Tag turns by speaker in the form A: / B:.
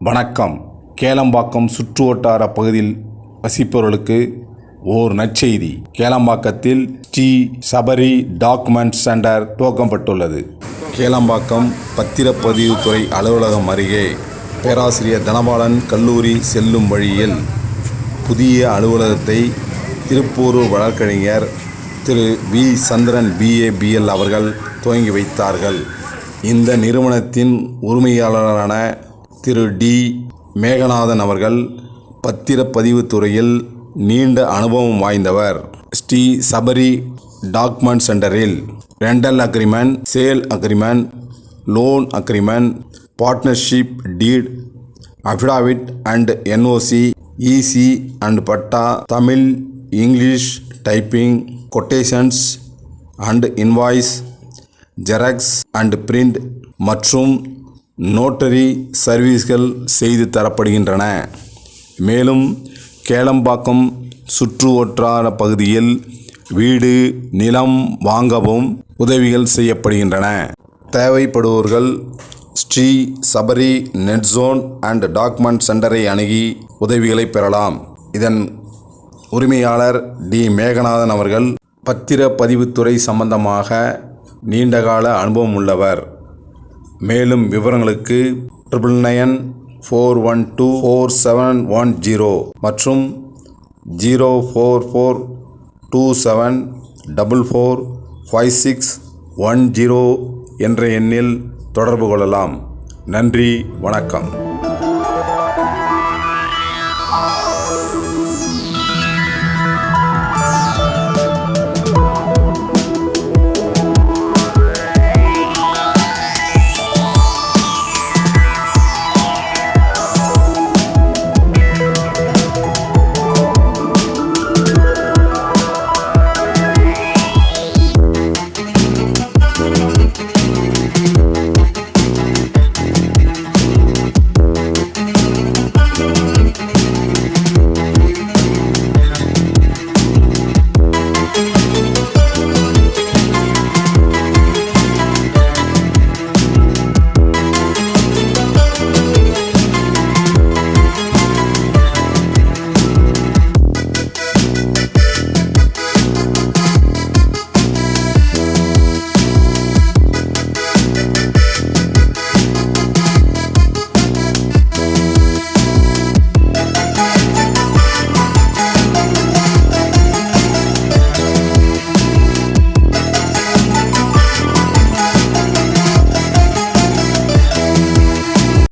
A: வணக்கம். கேளம்பாக்கம் சுற்றுவட்டார பகுதியில் வசிப்பவர்களுக்கு ஓர் நற்செய்தி. கேளம்பாக்கத்தில் ஸ்ரீ சபரி டாக்குமெண்ட் சென்டர் துவக்கப்பட்டுள்ளது. கேளம்பாக்கம் பத்திரப்பதிவுத்துறை அலுவலகம் அருகே பேராசிரியர் தனபாலன் கல்லூரி செல்லும் வழியில் புதிய அலுவலகத்தை திருப்பூர் வழக்கறிஞர் திரு வி சந்திரன் BA BL அவர்கள் துவங்கி வைத்தார்கள். இந்த நிறுவனத்தின் உரிமையாளரான திரு டி மேகநாதன் அவர்கள் பத்திரப்பதிவுத்துறையில் நீண்ட அனுபவம் வாய்ந்தவர். ஸ்ரீ சபரி டாக்குமெண்ட் சென்டரில் rental agreement, sale agreement, loan agreement, partnership deed, affidavit and NOC, EC and patta, Tamil, English typing, quotations and invoice, xerox and print மற்றும் நோட்டரி சர்வீஸ்கள் செய்து தரப்படுகின்றன. மேலும் கேளம்பாக்கம் சுற்றுவட்டார பகுதியில் வீடு, நிலம் வாங்கவும் உதவிகள் செய்யப்படுகின்றன. தேவைப்படுபவர்கள் ஸ்ரீ சபரி நெட்ஜோன் அண்ட் டாக்குமெண்ட் சென்டரை அணுகி உதவிகளை பெறலாம். இதன் உரிமையாளர் டி மேகநாதன் அவர்கள் பத்திரப்பதிவுத்துறை சம்பந்தமாக நீண்டகால அனுபவம் உள்ளவர். மேலும் விவரங்களுக்கு 9994124710 மற்றும் 04427445610 என்ற எண்ணில் தொடர்பு கொள்ளலாம். நன்றி, வணக்கம்.